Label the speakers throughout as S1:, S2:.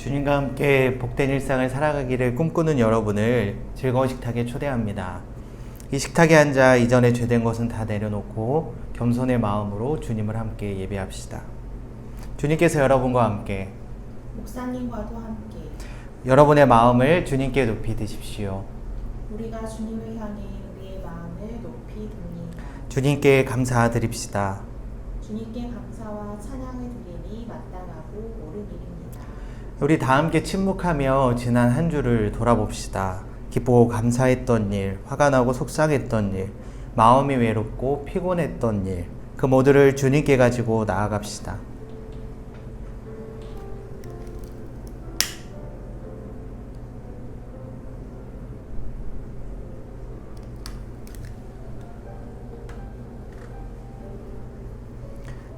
S1: 주님과 함께 복된 일상을 살아가기를 꿈꾸는 여러분을 즐거운 식탁에 초대합니다. 이 식탁에 앉아 이전에 죄된 것은 다 내려놓고 겸손의 마음으로 주님을 함께 예배합시다. 주님께서 여러분과 함께,
S2: 목사님과도 함께
S1: 여러분의 마음을 주님께 높이 드십시오.
S2: 우리가 주님을 향해 우리의 마음을 높이 듭니다.
S1: 주님께 감사드립시다.
S2: 주님께 감사와 찬양을 드리니 마땅하고 옳은 일입니다.
S1: 우리 다 함께 침묵하며 지난 한 주를 돌아봅시다. 기쁘고 감사했던 일, 화가 나고 속상했던 일, 마음이 외롭고 피곤했던 일, 그 모두를 주님께 가지고 나아갑시다.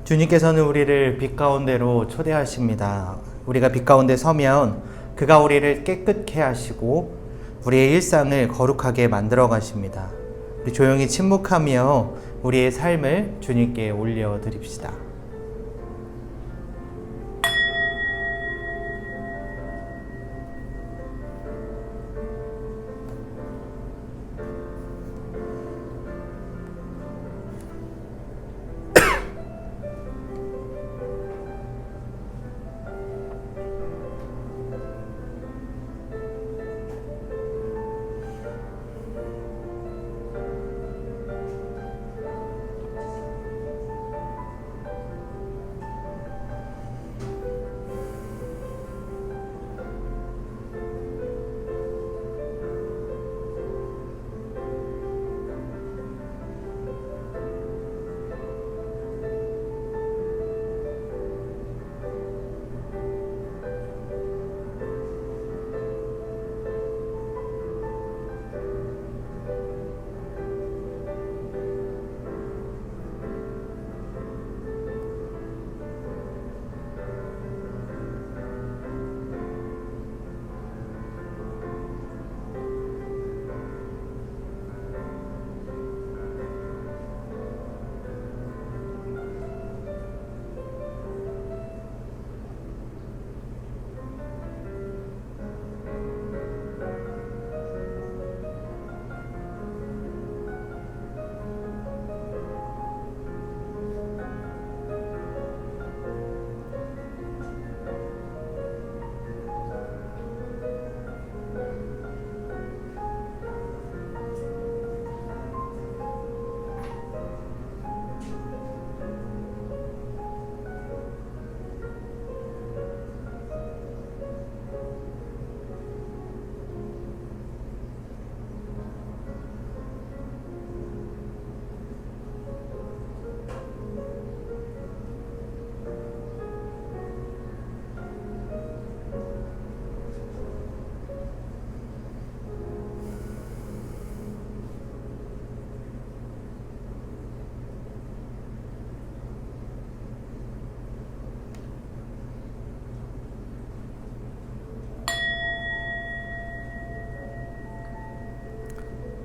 S1: 주님께서는 우리를 빛 가운데로 초대하십니다. 우리가 빛 가운데 서면 그가 우리를 깨끗게 하시고 우리의 일상을 거룩하게 만들어 가십니다. 우리 조용히 침묵하며 우리의 삶을 주님께 올려드립시다.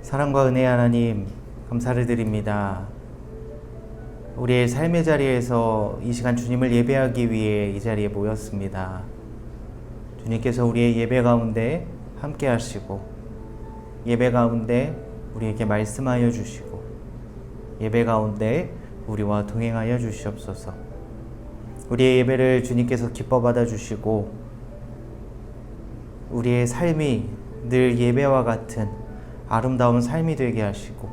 S1: 사랑과 은혜의 하나님, 감사를 드립니다. 우리의 삶의 자리에서 이 시간 주님을 예배하기 위해 이 자리에 모였습니다. 주님께서 우리의 예배 가운데 함께 하시고, 예배 가운데 우리에게 말씀하여 주시고, 예배 가운데 우리와 동행하여 주시옵소서. 우리의 예배를 주님께서 기뻐 받아 주시고, 우리의 삶이 늘 예배와 같은 아름다운 삶이 되게 하시고,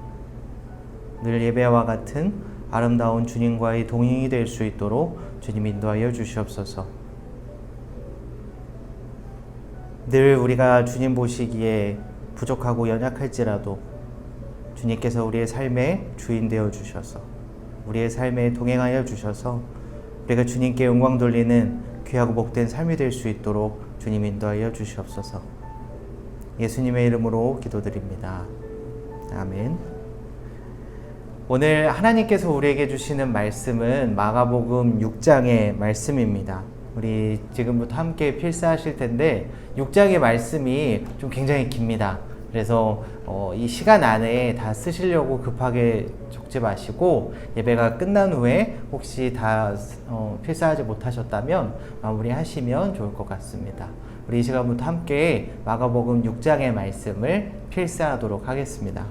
S1: 늘 예배와 같은 아름다운 주님과의 동행이 될 수 있도록 주님 인도하여 주시옵소서. 늘 우리가 주님 보시기에 부족하고 연약할지라도 주님께서 우리의 삶의 주인 되어 주셔서, 우리의 삶에 동행하여 주셔서 우리가 주님께 영광 돌리는 귀하고 복된 삶이 될 수 있도록 주님 인도하여 주시옵소서. 예수님의 이름으로 기도드립니다. 아멘. 오늘 하나님께서 우리에게 주시는 말씀은 마가복음 6장의 말씀입니다. 우리 지금부터 함께 필사하실 텐데 6장의 말씀이 좀 굉장히 깁니다. 그래서 이 시간 안에 다 쓰시려고 급하게 적지 마시고 예배가 끝난 후에 혹시 다 필사하지 못하셨다면 마무리하시면 좋을 것 같습니다. 우리 이 시간부터 함께 마가복음 6장의 말씀을 필사하도록 하겠습니다.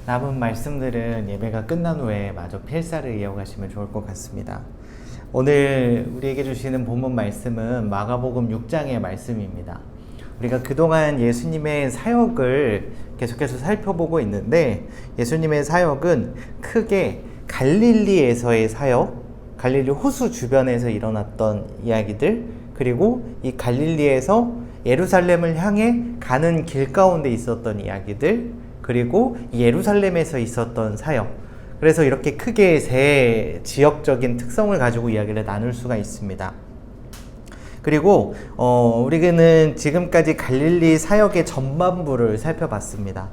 S1: 남은 말씀들은 예배가 끝난 후에 마저 필사를 이어가시면 좋을 것 같습니다. 오늘 우리에게 주시는 본문 말씀은 마가복음 6장의 말씀입니다. 우리가 그동안 예수님의 사역을 계속해서 살펴보고 있는데, 예수님의 사역은 크게 갈릴리에서의 사역, 갈릴리 호수 주변에서 일어났던 이야기들, 그리고 이 갈릴리에서 예루살렘을 향해 가는 길 가운데 있었던 이야기들, 그리고 예루살렘에서 있었던 사역, 그래서 이렇게 크게 세 지역적인 특성을 가지고 이야기를 나눌 수가 있습니다. 그리고 우리는 지금까지 갈릴리 사역의 전반부를 살펴봤습니다.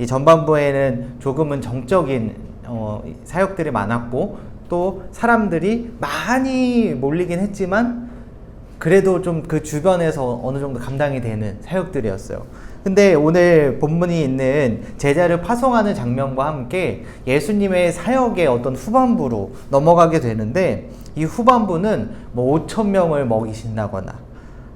S1: 이 전반부에는 조금은 정적인 사역들이 많았고, 또 사람들이 많이 몰리긴 했지만 그래도 좀 그 주변에서 어느 정도 감당이 되는 사역들이었어요. 근데 오늘 본문이 있는 제자를 파송하는 장면과 함께 예수님의 사역의 어떤 후반부로 넘어가게 되는데, 이 후반부는 뭐 5,000명을 먹이신다거나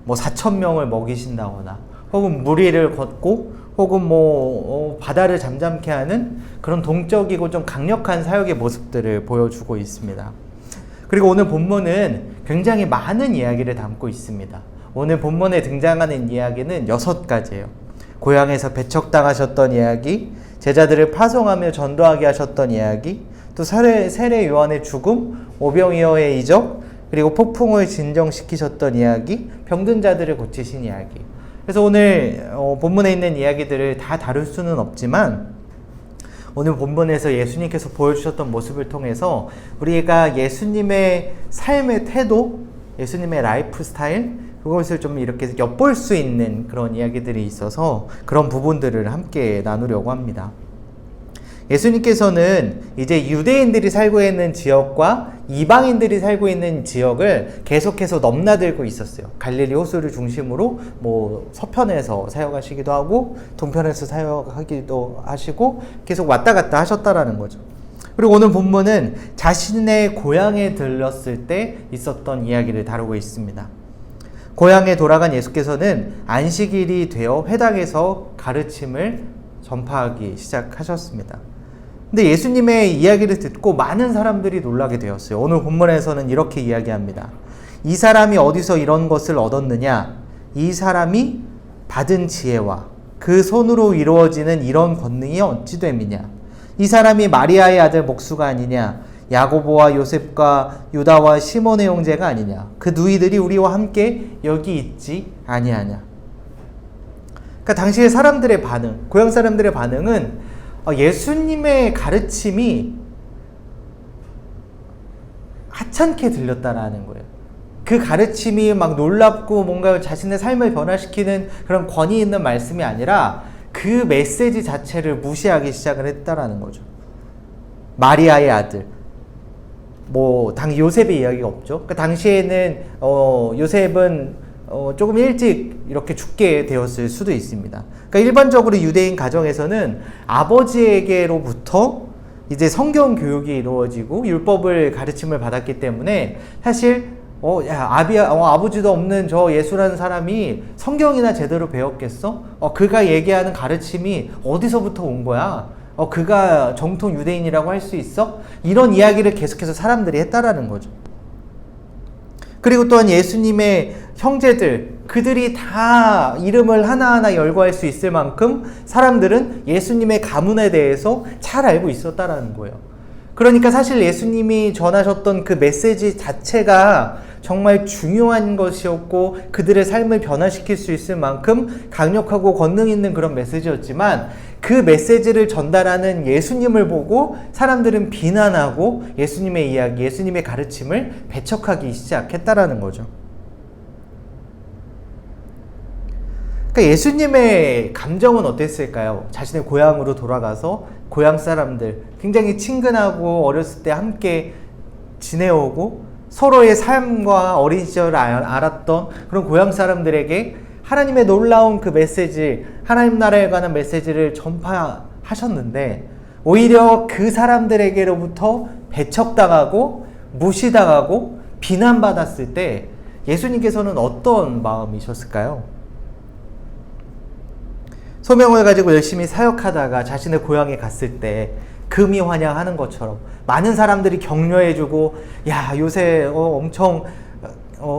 S1: 뭐 4,000명을 먹이신다거나, 혹은 무리를 걷고, 혹은 뭐 바다를 잠잠케 하는 그런 동적이고 좀 강력한 사역의 모습들을 보여주고 있습니다. 그리고 오늘 본문은 굉장히 많은 이야기를 담고 있습니다. 오늘 본문에 등장하는 이야기는 6가지예요. 고향에서 배척당하셨던 이야기, 제자들을 파송하며 전도하게 하셨던 이야기, 또 세례 요한의 죽음, 오병이어의 이적, 그리고 폭풍을 진정시키셨던 이야기, 병든 자들을 고치신 이야기. 그래서 오늘 본문에 있는 이야기들을 다 다룰 수는 없지만, 오늘 본문에서 예수님께서 보여주셨던 모습을 통해서 우리가 예수님의 삶의 태도, 예수님의 라이프 스타일, 그것을 좀 이렇게 엿볼 수 있는 그런 이야기들이 있어서 그런 부분들을 함께 나누려고 합니다. 예수님께서는 이제 유대인들이 살고 있는 지역과 이방인들이 살고 있는 지역을 계속해서 넘나들고 있었어요. 갈릴리 호수를 중심으로 뭐 서편에서 사역하시기도 하고 동편에서 사역하기도 하시고 계속 왔다 갔다 하셨다라는 거죠. 그리고 오늘 본문은 자신의 고향에 들렀을 때 있었던 이야기를 다루고 있습니다. 고향에 돌아간 예수께서는 안식일이 되어 회당에서 가르침을 전파하기 시작하셨습니다. 근데 예수님의 이야기를 듣고 많은 사람들이 놀라게 되었어요. 오늘 본문에서는 이렇게 이야기합니다. 이 사람이 어디서 이런 것을 얻었느냐? 이 사람이 받은 지혜와 그 손으로 이루어지는 이런 권능이 어찌 됨이냐? 이 사람이 마리아의 아들 목수가 아니냐? 야고보와 요셉과 유다와 시몬의 형제가 아니냐? 그 누이들이 우리와 함께 여기 있지 아니하냐? 그러니까 당시의 사람들의 반응, 고향 사람들의 반응은 예수님의 가르침이 하찮게 들렸다라는 거예요. 그 가르침이 막 놀랍고 뭔가 자신의 삶을 변화시키는 그런 권위 있는 말씀이 아니라 그 메시지 자체를 무시하기 시작을 했다라는 거죠. 마리아의 아들, 뭐 당시 요셉의 이야기가 없죠. 그 당시에는 요셉은 조금 일찍 이렇게 죽게 되었을 수도 있습니다. 그러니까 일반적으로 유대인 가정에서는 아버지에게로부터 이제 성경 교육이 이루어지고 율법을 가르침을 받았기 때문에 사실 아버지도 없는 저 예수라는 사람이 성경이나 제대로 배웠겠어? 그가 얘기하는 가르침이 어디서부터 온 거야? 그가 정통 유대인이라고 할 수 있어? 이런 이야기를 계속해서 사람들이 했다라는 거죠. 그리고 또한 예수님의 형제들, 그들이 다 이름을 하나하나 열거할 수 있을 만큼 사람들은 예수님의 가문에 대해서 잘 알고 있었다라는 거예요. 그러니까 사실 예수님이 전하셨던 그 메시지 자체가 정말 중요한 것이었고 그들의 삶을 변화시킬 수 있을 만큼 강력하고 권능 있는 그런 메시지였지만, 그 메시지를 전달하는 예수님을 보고 사람들은 비난하고 예수님의 이야기, 예수님의 가르침을 배척하기 시작했다라는 거죠. 그러니까 예수님의 감정은 어땠을까요? 자신의 고향으로 돌아가서 고향 사람들, 굉장히 친근하고 어렸을 때 함께 지내오고 서로의 삶과 어린 시절을 알았던 그런 고향 사람들에게 하나님의 놀라운 그 메시지, 하나님 나라에 관한 메시지를 전파하셨는데 오히려 그 사람들에게로부터 배척당하고 무시당하고 비난받았을 때 예수님께서는 어떤 마음이셨을까요? 소명을 가지고 열심히 사역하다가 자신의 고향에 갔을 때 금이 환영하는 것처럼 많은 사람들이 격려해주고, 야, 요새 엄청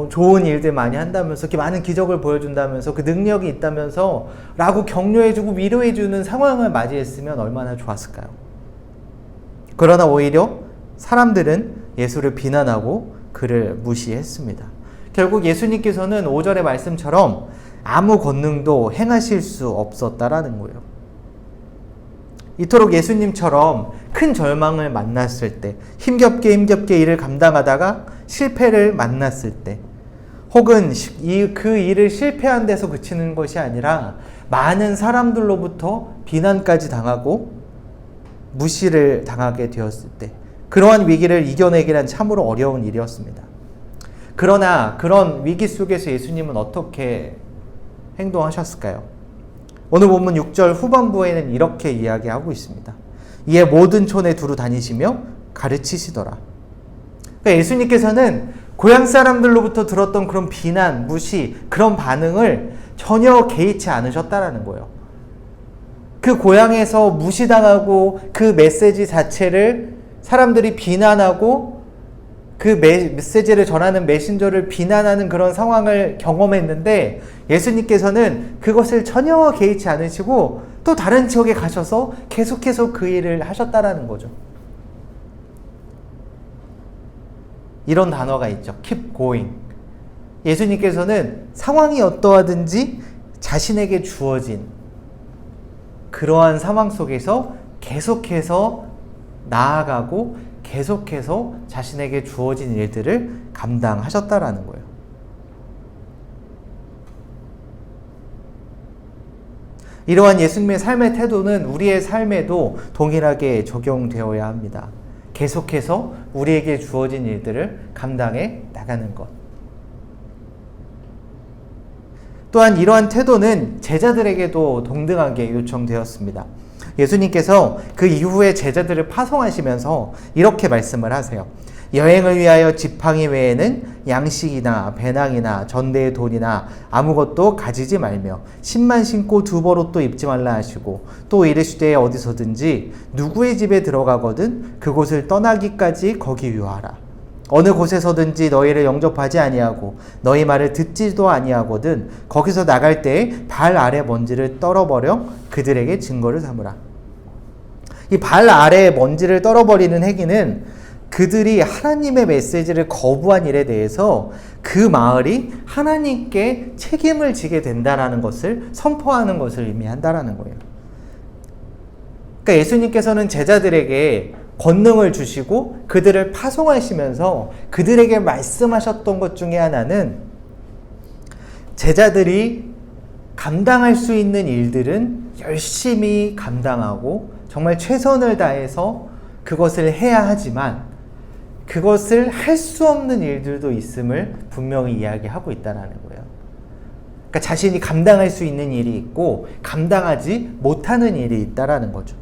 S1: 좋은 일들 많이 한다면서, 이렇게 많은 기적을 보여준다면서, 그 능력이 있다면서 라고 격려해주고 위로해주는 상황을 맞이했으면 얼마나 좋았을까요? 그러나 오히려 사람들은 예수를 비난하고 그를 무시했습니다. 결국 예수님께서는 5절의 말씀처럼 아무 권능도 행하실 수 없었다라는 거예요. 이토록 예수님처럼 큰 절망을 만났을 때, 힘겹게 일을 감당하다가 실패를 만났을 때, 혹은 그 일을 실패한 데서 그치는 것이 아니라 많은 사람들로부터 비난까지 당하고 무시를 당하게 되었을 때, 그러한 위기를 이겨내기란 참으로 어려운 일이었습니다. 그러나 그런 위기 속에서 예수님은 어떻게 행동하셨을까요? 오늘 본문 6절 후반부에는 이렇게 이야기하고 있습니다. 이에 모든 촌에 두루 다니시며 가르치시더라. 그러니까 예수님께서는 고향 사람들로부터 들었던 그런 비난, 무시, 그런 반응을 전혀 개의치 않으셨다라는 거예요. 그 고향에서 무시당하고 그 메시지 자체를 사람들이 비난하고 그 메시지를 전하는 메신저를 비난하는 그런 상황을 경험했는데, 예수님께서는 그것을 전혀 개의치 않으시고 또 다른 지역에 가셔서 계속해서 그 일을 하셨다라는 거죠. 이런 단어가 있죠. keep going. 예수님께서는 상황이 어떠하든지 자신에게 주어진 그러한 상황 속에서 계속해서 나아가고 계속해서 자신에게 주어진 일들을 감당하셨다라는 거예요. 이러한 예수님의 삶의 태도는 우리의 삶에도 동일하게 적용되어야 합니다. 계속해서 우리에게 주어진 일들을 감당해 나가는 것. 또한 이러한 태도는 제자들에게도 동등하게 요청되었습니다. 예수님께서 그 이후에 제자들을 파송하시면서 이렇게 말씀을 하세요. 여행을 위하여 지팡이 외에는 양식이나 배낭이나 전대의 돈이나 아무것도 가지지 말며 신만 신고 두벌옷도 입지 말라 하시고, 또 이르시되 어디서든지 누구의 집에 들어가거든 그곳을 떠나기까지 거기 유하라. 어느 곳에서든지 너희를 영접하지 아니하고 너희 말을 듣지도 아니하거든 거기서 나갈 때에 발 아래 먼지를 떨어버려 그들에게 증거를 삼으라. 이 발 아래 먼지를 떨어버리는 행위는 그들이 하나님의 메시지를 거부한 일에 대해서 그 마을이 하나님께 책임을 지게 된다라는 것을 선포하는 것을 의미한다라는 거예요. 그러니까 예수님께서는 제자들에게 권능을 주시고 그들을 파송하시면서 그들에게 말씀하셨던 것 중에 하나는, 제자들이 감당할 수 있는 일들은 열심히 감당하고 정말 최선을 다해서 그것을 해야 하지만 그것을 할 수 없는 일들도 있음을 분명히 이야기하고 있다는 거예요. 그러니까 자신이 감당할 수 있는 일이 있고 감당하지 못하는 일이 있다는 거죠.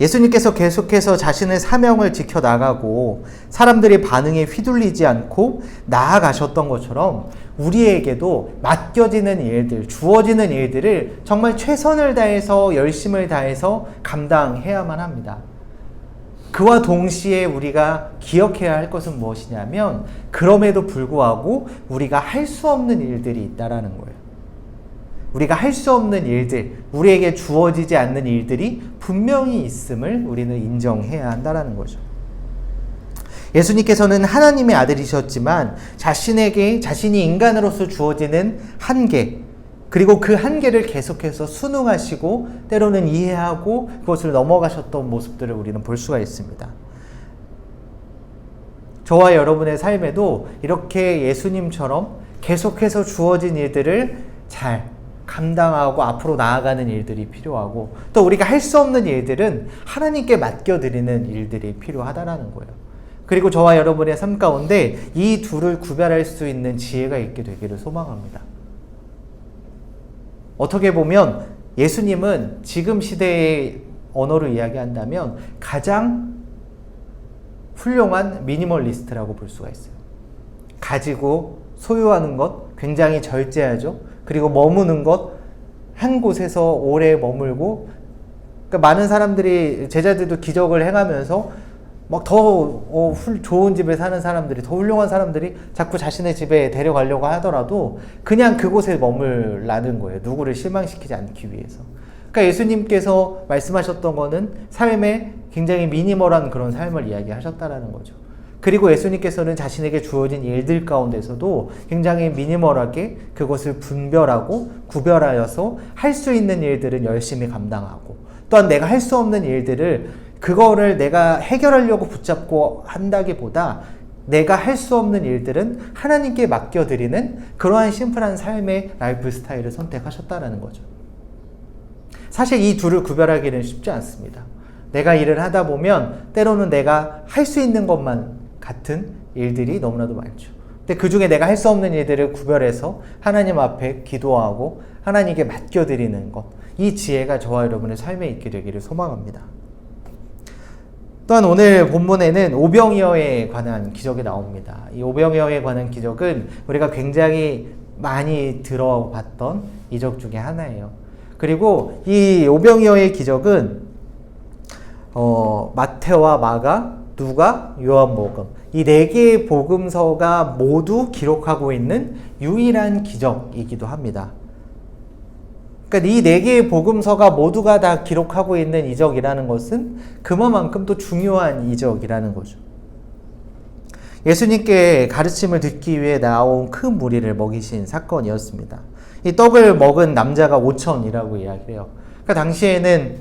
S1: 예수님께서 계속해서 자신의 사명을 지켜나가고 사람들의 반응에 휘둘리지 않고 나아가셨던 것처럼 우리에게도 맡겨지는 일들, 주어지는 일들을 정말 최선을 다해서 열심을 다해서 감당해야만 합니다. 그와 동시에 우리가 기억해야 할 것은 무엇이냐면, 그럼에도 불구하고 우리가 할 수 없는 일들이 있다라는 거예요. 우리가 할 수 없는 일들, 우리에게 주어지지 않는 일들이 분명히 있음을 우리는 인정해야 한다는 거죠. 예수님께서는 하나님의 아들이셨지만 자신이 인간으로서 주어지는 한계, 그리고 그 한계를 계속해서 순응하시고 때로는 이해하고 그것을 넘어가셨던 모습들을 우리는 볼 수가 있습니다. 저와 여러분의 삶에도 이렇게 예수님처럼 계속해서 주어진 일들을 잘 감당하고 앞으로 나아가는 일들이 필요하고, 또 우리가 할 수 없는 일들은 하나님께 맡겨드리는 일들이 필요하다는 거예요. 그리고 저와 여러분의 삶 가운데 이 둘을 구별할 수 있는 지혜가 있게 되기를 소망합니다. 어떻게 보면 예수님은 지금 시대의 언어로 이야기한다면 가장 훌륭한 미니멀리스트라고 볼 수가 있어요. 가지고 소유하는 것 굉장히 절제하죠. 그리고 머무는 것, 한 곳에서 오래 머물고, 그러니까 많은 사람들이, 제자들도 기적을 행하면서 막 더 좋은 집에 사는 사람들이, 더 훌륭한 사람들이 자꾸 자신의 집에 데려가려고 하더라도 그냥 그곳에 머물라는 거예요. 누구를 실망시키지 않기 위해서. 그러니까 예수님께서 말씀하셨던 거는 삶에 굉장히 미니멀한 그런 삶을 이야기하셨다라는 거죠. 그리고 예수님께서는 자신에게 주어진 일들 가운데서도 굉장히 미니멀하게 그것을 분별하고 구별하여서 할 수 있는 일들은 열심히 감당하고, 또한 내가 할 수 없는 일들을 그거를 내가 해결하려고 붙잡고 한다기보다 내가 할 수 없는 일들은 하나님께 맡겨드리는 그러한 심플한 삶의 라이프 스타일을 선택하셨다는 거죠. 사실 이 둘을 구별하기는 쉽지 않습니다. 내가 일을 하다 보면 때로는 내가 할 수 있는 것만 같은 일들이 너무나도 많죠. 근데 그 중에 내가 할 수 없는 일들을 구별해서 하나님 앞에 기도하고 하나님께 맡겨드리는 것, 이 지혜가 저와 여러분의 삶에 있게 되기를 소망합니다. 또한 오늘 본문에는 오병이어에 관한 기적이 나옵니다. 이 오병이어에 관한 기적은 우리가 굉장히 많이 들어봤던 이적 중에 하나예요. 그리고 이 오병이어의 기적은 마태와 마가, 누가, 요한복음, 이 4개의 복음서가 모두 기록하고 있는 유일한 기적이기도 합니다. 그러니까 이 4개의 복음서가 모두가 다 기록하고 있는 이적이라는 것은 그만큼 또 중요한 이적이라는 거죠. 예수님께 가르침을 듣기 위해 나온 큰 무리를 먹이신 사건이었습니다. 이 떡을 먹은 남자가 5,000이라고 이야기해요. 그러니까 당시에는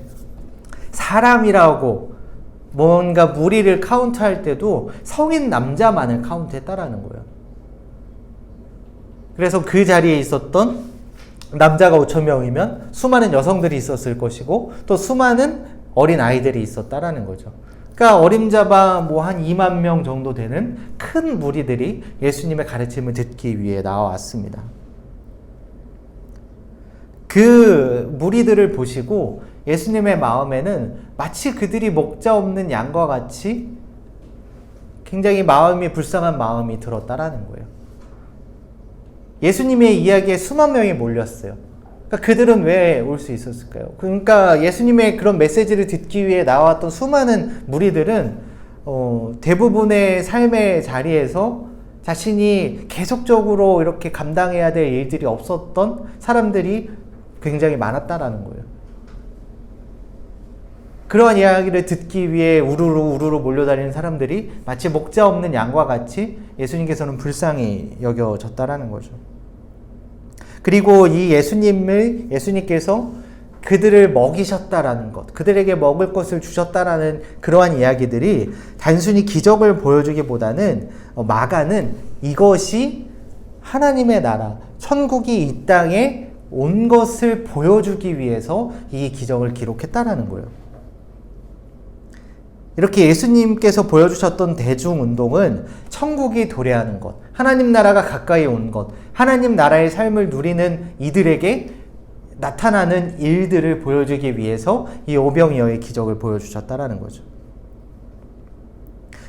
S1: 사람이라고 뭔가 무리를 카운트할 때도 성인 남자만을 카운트했다라는 거예요. 그래서 그 자리에 있었던 남자가 5,000명이면 수많은 여성들이 있었을 것이고 또 수많은 어린 아이들이 있었다라는 거죠. 그러니까 어림잡아 한 2만 명 정도 되는 큰 무리들이 예수님의 가르침을 듣기 위해 나와왔습니다. 그 무리들을 보시고 예수님의 마음에는 마치 그들이 목자 없는 양과 같이 굉장히 마음이 불쌍한 마음이 들었다라는 거예요. 예수님의 이야기에 수만 명이 몰렸어요. 그러니까 그들은 왜 올 수 있었을까요? 그러니까 예수님의 그런 메시지를 듣기 위해 나왔던 수많은 무리들은 대부분의 삶의 자리에서 자신이 계속적으로 이렇게 감당해야 될 일들이 없었던 사람들이 굉장히 많았다라는 거예요. 그러한 이야기를 듣기 위해 우르르 몰려다니는 사람들이 마치 목자 없는 양과 같이 예수님께서는 불쌍히 여겨졌다라는 거죠. 그리고 이 예수님께서 그들을 먹이셨다라는 것, 그들에게 먹을 것을 주셨다라는 그러한 이야기들이 단순히 기적을 보여주기보다는 마가는 이것이 하나님의 나라, 천국이 이 땅에 온 것을 보여주기 위해서 이 기적을 기록했다라는 거예요. 이렇게 예수님께서 보여주셨던 대중운동은 천국이 도래하는 것, 하나님 나라가 가까이 온 것, 하나님 나라의 삶을 누리는 이들에게 나타나는 일들을 보여주기 위해서 이 오병이어의 기적을 보여주셨다라는 거죠.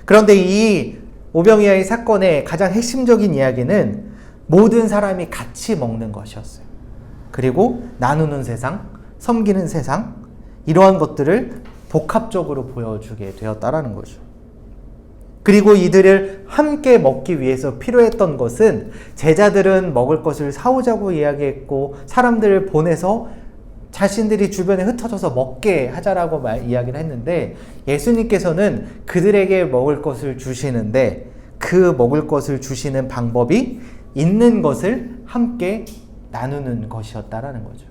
S1: 그런데 이 오병이어의 사건의 가장 핵심적인 이야기는 모든 사람이 같이 먹는 것이었어요. 그리고 나누는 세상, 섬기는 세상, 이러한 것들을 복합적으로 보여주게 되었다라는 거죠. 그리고 이들을 함께 먹기 위해서 필요했던 것은 제자들은 먹을 것을 사오자고 이야기했고 사람들을 보내서 자신들이 주변에 흩어져서 먹게 하자라고 이야기를 했는데 예수님께서는 그들에게 먹을 것을 주시는데 그 먹을 것을 주시는 방법이 있는 것을 함께 나누는 것이었다라는 거죠.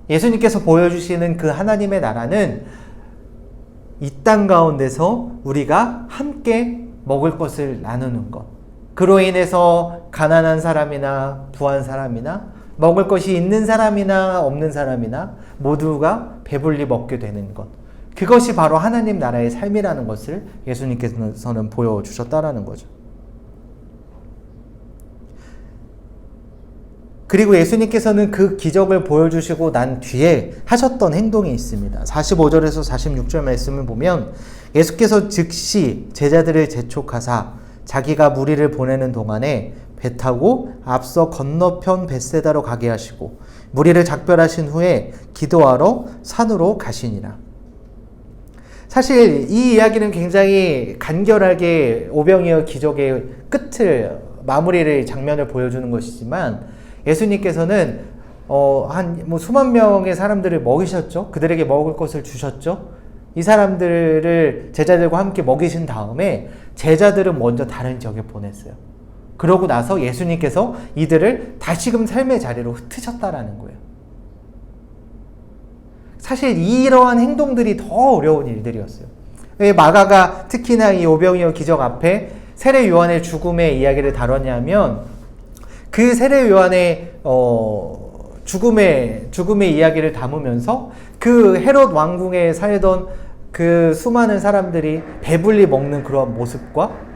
S1: 예수님께서 보여주시는 그 하나님의 나라는 이 땅 가운데서 우리가 함께 먹을 것을 나누는 것. 그로 인해서 가난한 사람이나 부한 사람이나 먹을 것이 있는 사람이나 없는 사람이나 모두가 배불리 먹게 되는 것. 그것이 바로 하나님 나라의 삶이라는 것을 예수님께서는 보여주셨다라는 거죠. 그리고 예수님께서는 그 기적을 보여주시고 난 뒤에 하셨던 행동이 있습니다. 45절에서 46절 말씀을 보면 예수께서 즉시 제자들을 재촉하사 자기가 무리를 보내는 동안에 배 타고 앞서 건너편 벳세다로 가게 하시고 무리를 작별하신 후에 기도하러 산으로 가시니라. 사실 이 이야기는 굉장히 간결하게 오병이어 기적의 끝을 마무리를 장면을 보여주는 것이지만 예수님께서는 수만 명의 사람들을 먹이셨죠. 그들에게 먹을 것을 주셨죠. 이 사람들을 제자들과 함께 먹이신 다음에 제자들은 먼저 다른 지역에 보냈어요. 그러고 나서 예수님께서 이들을 다시금 삶의 자리로 흩으셨다라는 거예요. 사실 이러한 행동들이 더 어려운 일들이었어요. 마가가 특히나 이 오병이어 기적 앞에 세례 요한의 죽음의 이야기를 다뤘냐면 그 세례 요한의 죽음의 이야기를 담으면서 그 헤롯 왕궁에 살던 그 수많은 사람들이 배불리 먹는 그런 모습과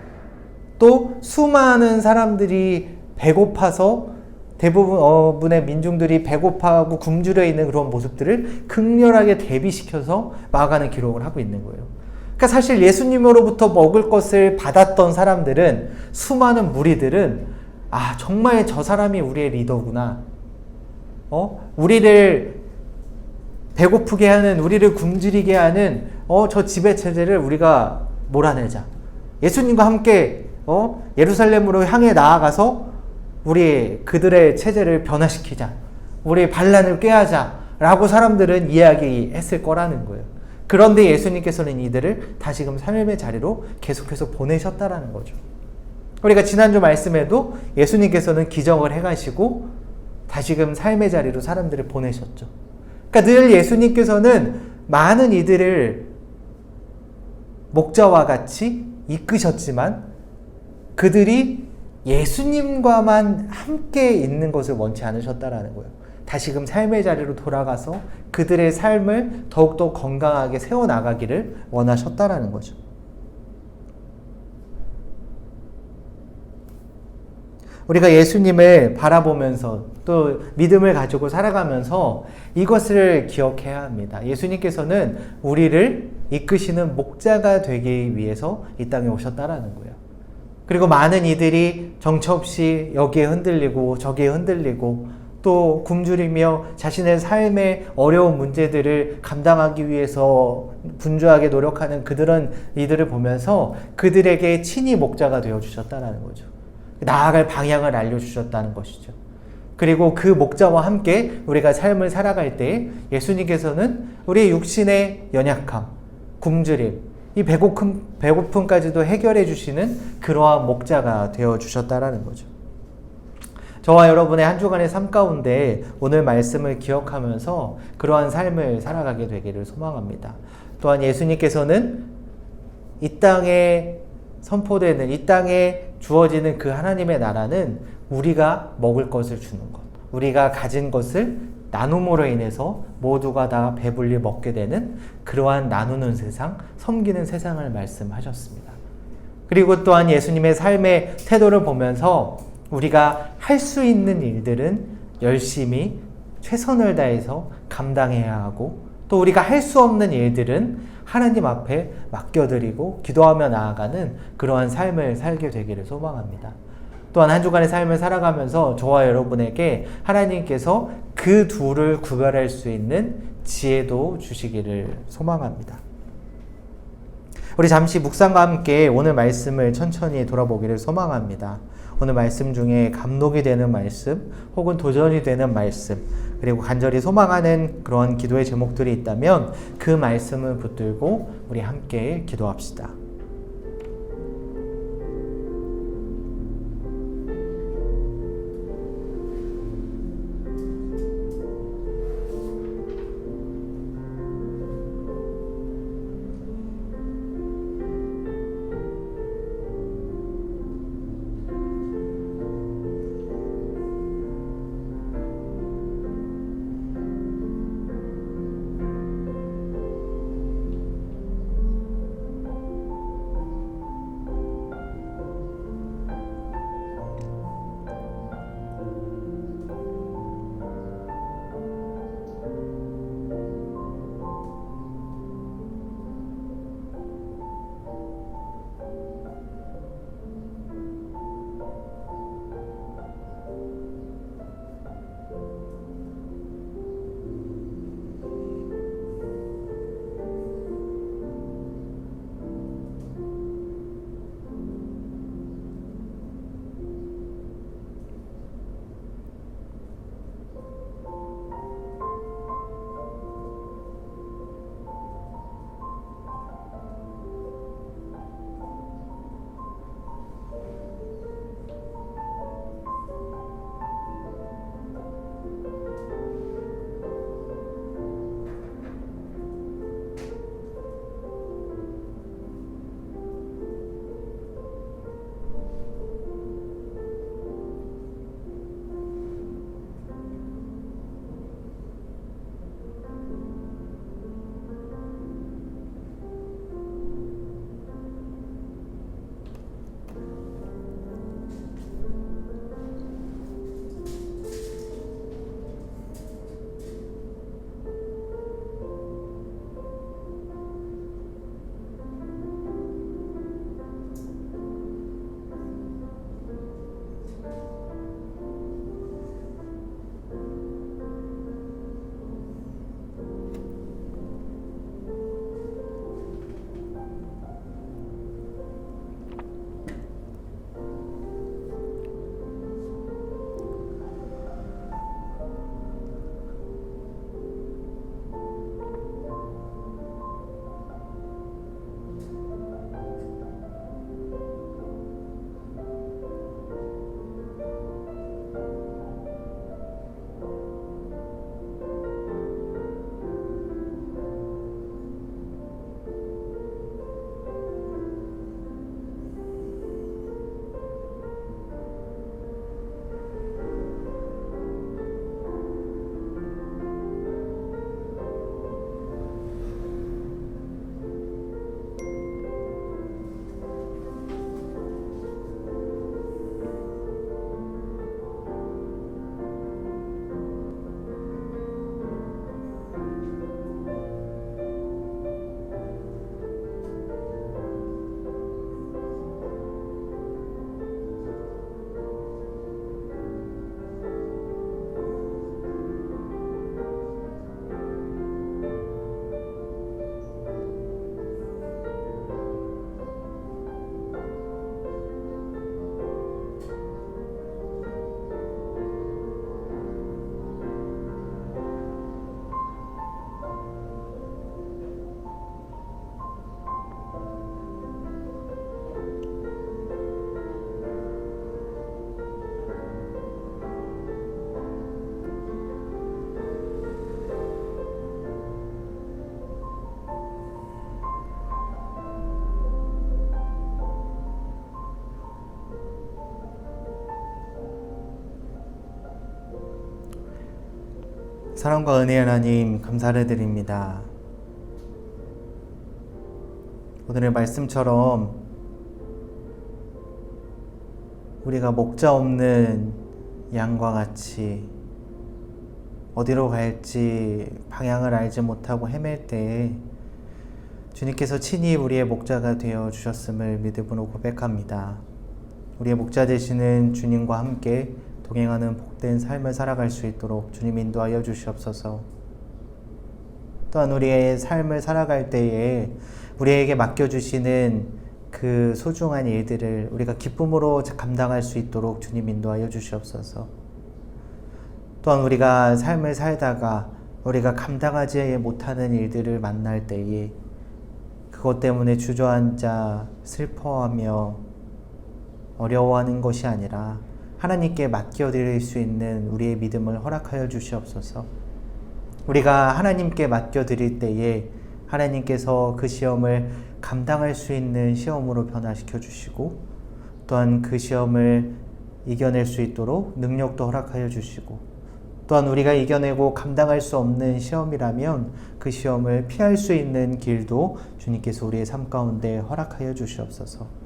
S1: 또 수많은 사람들이 배고파서 대부분의 민중들이 배고파하고 굶주려 있는 그런 모습들을 극렬하게 대비시켜서 마가는 기록을 하고 있는 거예요. 그러니까 사실 예수님으로부터 먹을 것을 받았던 사람들은 수많은 무리들은 정말 저 사람이 우리의 리더구나. 우리를 배고프게 하는, 우리를 굶주리게 하는 저 지배 체제를 우리가 몰아내자. 예수님과 함께 예루살렘으로 향해 나아가서 우리 그들의 체제를 변화시키자. 우리 반란을 꾀하자. 라고 사람들은 이야기했을 거라는 거예요. 그런데 예수님께서는 이들을 다시금 삶의 자리로 계속해서 보내셨다라는 거죠. 우리가 지난주 말씀에도 예수님께서는 기적을 해가시고 다시금 삶의 자리로 사람들을 보내셨죠. 그러니까 늘 예수님께서는 많은 이들을 목자와 같이 이끄셨지만 그들이 예수님과만 함께 있는 것을 원치 않으셨다라는 거예요. 다시금 삶의 자리로 돌아가서 그들의 삶을 더욱더 건강하게 세워나가기를 원하셨다라는 거죠. 우리가 예수님을 바라보면서 또 믿음을 가지고 살아가면서 이것을 기억해야 합니다. 예수님께서는 우리를 이끄시는 목자가 되기 위해서 이 땅에 오셨다라는 거예요. 그리고 많은 이들이 정처 없이 여기에 흔들리고 저기에 흔들리고 또 굶주리며 자신의 삶의 어려운 문제들을 감당하기 위해서 분주하게 노력하는 이들을 보면서 그들에게 친히 목자가 되어주셨다는 거죠. 나아갈 방향을 알려주셨다는 것이죠. 그리고 그 목자와 함께 우리가 삶을 살아갈 때 예수님께서는 우리의 육신의 연약함, 굶주림, 이 배고픔까지도 해결해 주시는 그러한 목자가 되어주셨다라는 거죠. 저와 여러분의 한 주간의 삶 가운데 오늘 말씀을 기억하면서 그러한 삶을 살아가게 되기를 소망합니다. 또한 예수님께서는 이 땅에 선포되는, 이 땅에 주어지는 그 하나님의 나라는 우리가 먹을 것을 주는 것, 우리가 가진 것을 나눔으로 인해서 모두가 다 배불리 먹게 되는 그러한 나누는 세상, 섬기는 세상을 말씀하셨습니다. 그리고 또한 예수님의 삶의 태도를 보면서 우리가 할 수 있는 일들은 열심히 최선을 다해서 감당해야 하고 또 우리가 할 수 없는 일들은 하나님 앞에 맡겨드리고 기도하며 나아가는 그러한 삶을 살게 되기를 소망합니다. 또한 한 주간의 삶을 살아가면서 저와 여러분에게 하나님께서 그 둘을 구별할 수 있는 지혜도 주시기를 소망합니다. 우리 잠시 묵상과 함께 오늘 말씀을 천천히 돌아보기를 소망합니다. 오늘 말씀 중에 감동이 되는 말씀 혹은 도전이 되는 말씀 그리고 간절히 소망하는 그런 기도의 제목들이 있다면 그 말씀을 붙들고 우리 함께 기도합시다. 사랑과 은혜의 하나님 감사를 드립니다. 오늘의 말씀처럼 우리가 목자 없는 양과 같이 어디로 갈지 방향을 알지 못하고 헤맬 때 주님께서 친히 우리의 목자가 되어 주셨음을 믿음으로 고백합니다. 우리의 목자 되시는 주님과 함께 동행하는 복된 삶을 살아갈 수 있도록 주님 인도하여 주시옵소서. 또한 우리의 삶을 살아갈 때에 우리에게 맡겨주시는 그 소중한 일들을 우리가 기쁨으로 감당할 수 있도록 주님 인도하여 주시옵소서. 또한 우리가 삶을 살다가 우리가 감당하지 못하는 일들을 만날 때에 그것 때문에 주저앉아 슬퍼하며 어려워하는 것이 아니라 하나님께 맡겨드릴 수 있는 우리의 믿음을 허락하여 주시옵소서. 우리가 하나님께 맡겨드릴 때에 하나님께서 그 시험을 감당할 수 있는 시험으로 변화시켜 주시고 또한 그 시험을 이겨낼 수 있도록 능력도 허락하여 주시고 또한 우리가 이겨내고 감당할 수 없는 시험이라면 그 시험을 피할 수 있는 길도 주님께서 우리의 삶 가운데 허락하여 주시옵소서.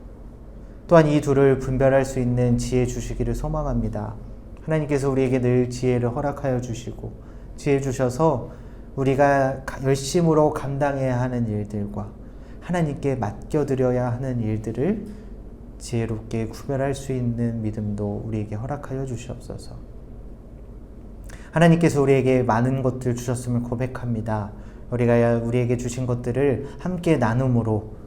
S1: 또한 이 둘을 분별할 수 있는 지혜 주시기를 소망합니다. 하나님께서 우리에게 늘 지혜를 허락하여 주시고 지혜 주셔서 우리가 열심으로 감당해야 하는 일들과 하나님께 맡겨드려야 하는 일들을 지혜롭게 구별할 수 있는 믿음도 우리에게 허락하여 주시옵소서. 하나님께서 우리에게 많은 것들 주셨음을 고백합니다. 우리가 우리에게 주신 것들을 함께 나눔으로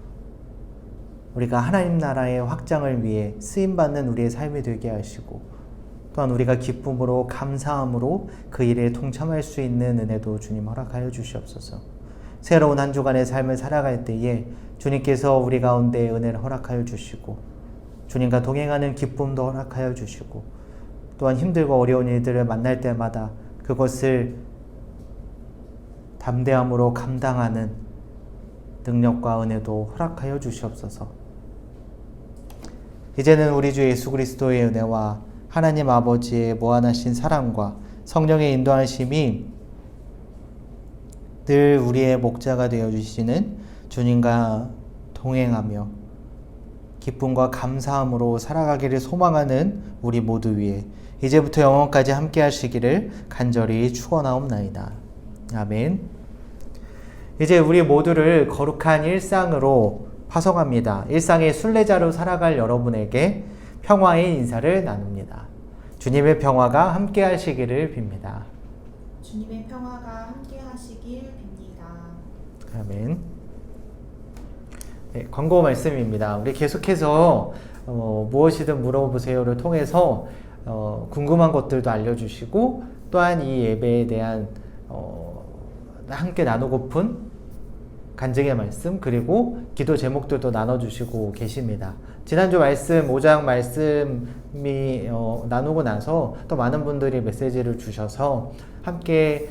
S1: 우리가 하나님 나라의 확장을 위해 쓰임받는 우리의 삶이 되게 하시고 또한 우리가 기쁨으로 감사함으로 그 일에 동참할 수 있는 은혜도 주님 허락하여 주시옵소서. 새로운 한 주간의 삶을 살아갈 때에 주님께서 우리 가운데 은혜를 허락하여 주시고 주님과 동행하는 기쁨도 허락하여 주시고 또한 힘들고 어려운 일들을 만날 때마다 그것을 담대함으로 감당하는 능력과 은혜도 허락하여 주시옵소서. 이제는 우리 주 예수 그리스도의 은혜와 하나님 아버지의 무한하신 사랑과 성령의 인도하심이 늘 우리의 목자가 되어주시는 주님과 동행하며 기쁨과 감사함으로 살아가기를 소망하는 우리 모두 위에 이제부터 영원까지 함께 하시기를 간절히 축원하옵나이다. 아멘. 이제 우리 모두를 거룩한 일상으로 파송합니다. 일상의 순례자로 살아갈 여러분에게 평화의 인사를 나눕니다. 주님의 평화가 함께 하시기를 빕니다.
S2: 주님의 평화가 함께 하시길 빕니다.
S1: 아멘. 네, 광고 말씀입니다. 우리 계속해서 무엇이든 물어보세요를 통해서 궁금한 것들도 알려주시고 또한 이 예배에 대한 함께 나누고픈 간증의 말씀 그리고 기도 제목들도 나눠주시고 계십니다. 지난주 말씀 5장 말씀이 나누고 나서 또 많은 분들이 메시지를 주셔서 함께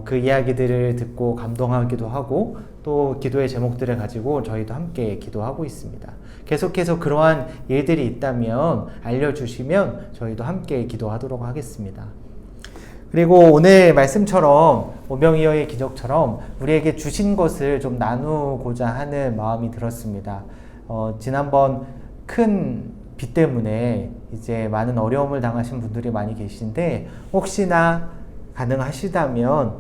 S1: 그 이야기들을 듣고 감동하기도 하고 또 기도의 제목들을 가지고 저희도 함께 기도하고 있습니다. 계속해서 그러한 일들이 있다면 알려주시면 저희도 함께 기도하도록 하겠습니다. 그리고 오늘 말씀처럼 오병이어의 기적처럼 우리에게 주신 것을 좀 나누고자 하는 마음이 들었습니다. 지난번 큰 비 때문에 이제 많은 어려움을 당하신 분들이 많이 계신데 혹시나 가능하시다면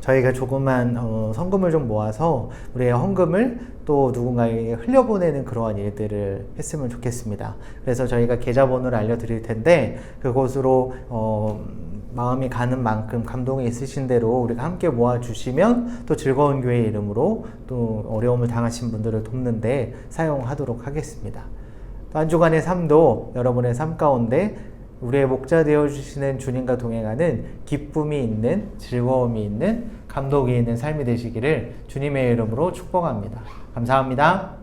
S1: 저희가 조그만 헌금을 좀 모아서 우리의 헌금을 또 누군가에게 흘려보내는 그러한 일들을 했으면 좋겠습니다. 그래서 저희가 계좌번호를 알려드릴 텐데 그곳으로 마음이 가는 만큼 감동이 있으신 대로 우리가 함께 모아주시면 또 즐거운 교회 이름으로 또 어려움을 당하신 분들을 돕는데 사용하도록 하겠습니다. 또 한 주간의 삶도 여러분의 삶 가운데 우리의 목자 되어주시는 주님과 동행하는 기쁨이 있는 즐거움이 있는 감동이 있는 삶이 되시기를 주님의 이름으로 축복합니다. 감사합니다.